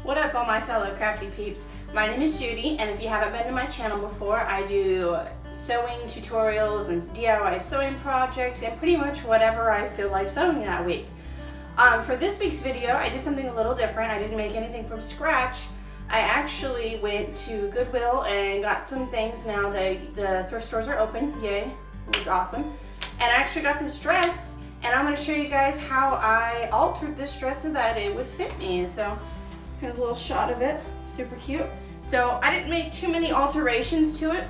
What up, all my fellow crafty peeps? My name is Judy, and if you haven't been to my channel before, I do sewing tutorials and DIY sewing projects and pretty much whatever I feel like sewing that week. For this week's video, I did something a little different. I didn't make anything from scratch. I actually went to Goodwill and got some things now that the thrift stores are open. Yay, it was awesome. And I actually got this dress, and I'm going to show you guys how I altered this dress so that it would fit me. So here's a little shot of it, super cute. So I didn't make too many alterations to it,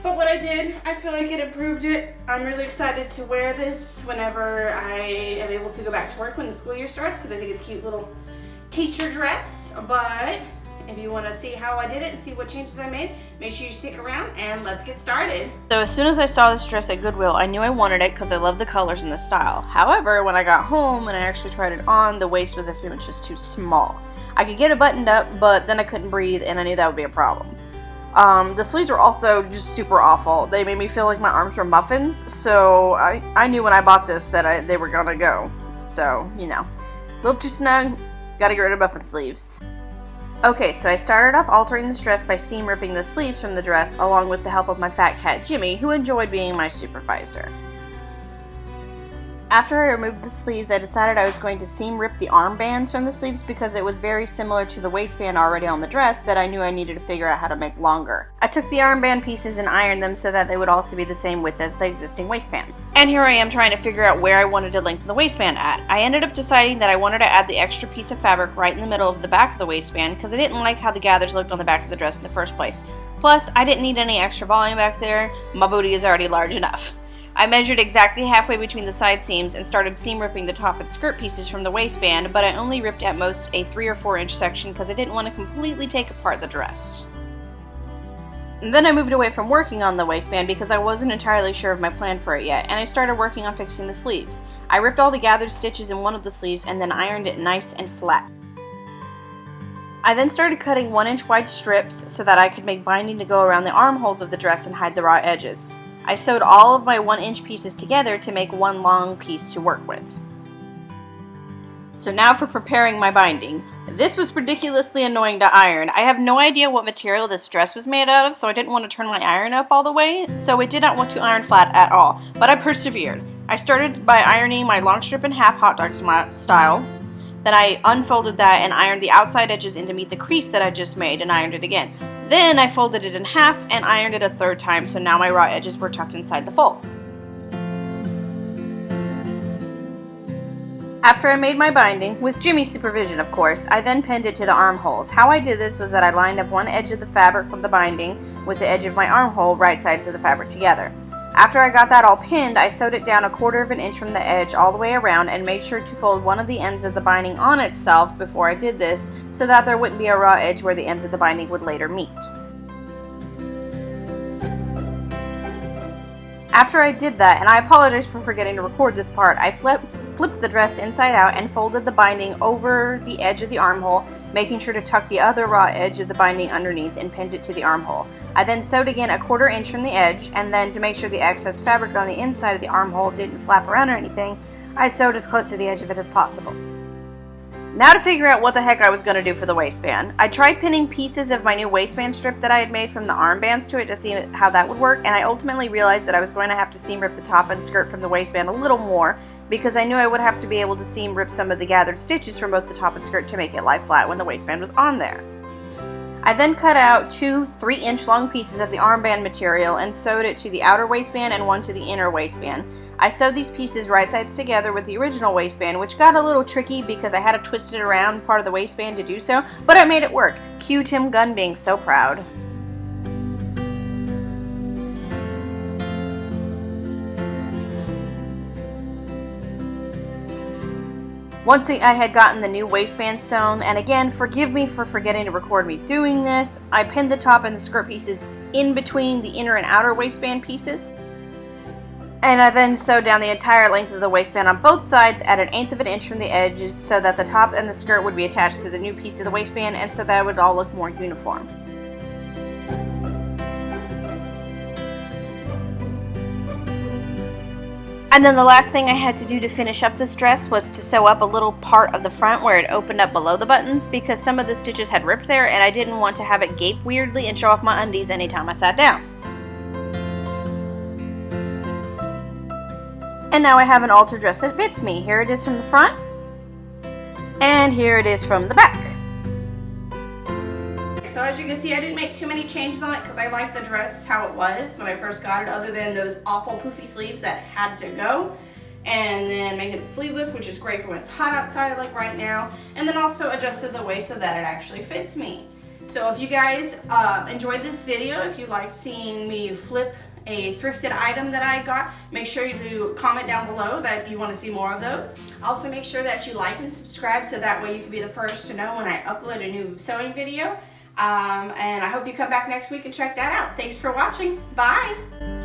but what I did, I feel like it improved it. I'm really excited to wear this whenever I am able to go back to work when the school year starts, because I think it's a cute little teacher dress. But if you want to see how I did it and see what changes I made, make sure you stick around and let's get started. So as soon as I saw this dress at Goodwill, I knew I wanted it because I love the colors and the style. However, when I got home and I actually tried it on, the waist was a few inches too small. I could get it buttoned up, but then I couldn't breathe and I knew that would be a problem. The sleeves were also just super awful. They made me feel like my arms were muffins, so I knew when I bought this that they were gonna go. So, you know, a little too snug, gotta get rid of muffin sleeves. Okay, so I started off altering this dress by seam ripping the sleeves from the dress along with the help of my fat cat Jimmy, who enjoyed being my supervisor. After I removed the sleeves, I decided I was going to seam rip the armbands from the sleeves because it was very similar to the waistband already on the dress that I knew I needed to figure out how to make longer. I took the armband pieces and ironed them so that they would also be the same width as the existing waistband. And here I am trying to figure out where I wanted to lengthen the waistband at. I ended up deciding that I wanted to add the extra piece of fabric right in the middle of the back of the waistband because I didn't like how the gathers looked on the back of the dress in the first place. Plus, I didn't need any extra volume back there. My booty is already large enough. I measured exactly halfway between the side seams and started seam ripping the top and skirt pieces from the waistband, but I only ripped at most a 3 or 4 inch section because I didn't want to completely take apart the dress. And then I moved away from working on the waistband because I wasn't entirely sure of my plan for it yet, and I started working on fixing the sleeves. I ripped all the gathered stitches in one of the sleeves and then ironed it nice and flat. I then started cutting 1-inch wide strips so that I could make binding to go around the armholes of the dress and hide the raw edges. I sewed all of my 1-inch pieces together to make one long piece to work with. So now for preparing my binding. This was ridiculously annoying to iron. I have no idea what material this dress was made out of, so I didn't want to turn my iron up all the way, so it did not want to iron flat at all, but I persevered. I started by ironing my long strip in half hot dog style. Then I unfolded that and ironed the outside edges in to meet the crease that I just made and ironed it again. Then I folded it in half and ironed it a third time, so now my raw edges were tucked inside the fold. After I made my binding, with Jimmy's supervision of course, I then pinned it to the armholes. How I did this was that I lined up one edge of the fabric from the binding with the edge of my armhole right sides of the fabric together. After I got that all pinned, I sewed it down 1/4 of an inch from the edge all the way around and made sure to fold one of the ends of the binding on itself before I did this so that there wouldn't be a raw edge where the ends of the binding would later meet. After I did that, and I apologize for forgetting to record this part, I flipped the dress inside out and folded the binding over the edge of the armhole, making sure to tuck the other raw edge of the binding underneath and pinned it to the armhole. I then sewed again 1/4 inch from the edge, and then to make sure the excess fabric on the inside of the armhole didn't flap around or anything, I sewed as close to the edge of it as possible. Now to figure out what the heck I was going to do for the waistband. I tried pinning pieces of my new waistband strip that I had made from the armbands to it to see how that would work, and I ultimately realized that I was going to have to seam rip the top and skirt from the waistband a little more because I knew I would have to be able to seam rip some of the gathered stitches from both the top and skirt to make it lie flat when the waistband was on there. I then cut out 2 3-inch long pieces of the armband material and sewed it to the outer waistband and one to the inner waistband. I sewed these pieces right sides together with the original waistband, which got a little tricky because I had to twist it around part of the waistband to do so, but I made it work. Cue Tim Gunn being so proud. Once I had gotten the new waistband sewn, and again, forgive me for forgetting to record me doing this, I pinned the top and the skirt pieces in between the inner and outer waistband pieces. And I then sewed down the entire length of the waistband on both sides at 1/8 of an inch from the edge so that the top and the skirt would be attached to the new piece of the waistband and so that it would all look more uniform. And then the last thing I had to do to finish up this dress was to sew up a little part of the front where it opened up below the buttons, because some of the stitches had ripped there and I didn't want to have it gape weirdly and show off my undies anytime I sat down. And now I have an altered dress that fits me. Here it is from the front, and here it is from the back. So as you can see, I didn't make too many changes on it because I liked the dress how it was when I first got it, other than those awful poofy sleeves that had to go. And then making it sleeveless, which is great for when it's hot outside like right now. And then also adjusted the waist so that it actually fits me. So if you guys enjoyed this video, if you liked seeing me flip a thrifted item that I got, make sure you comment down below that you want to see more of those. Also make sure that you like and subscribe so that way you can be the first to know when I upload a new sewing video. And I hope you come back next week and check that out. Thanks for watching. Bye!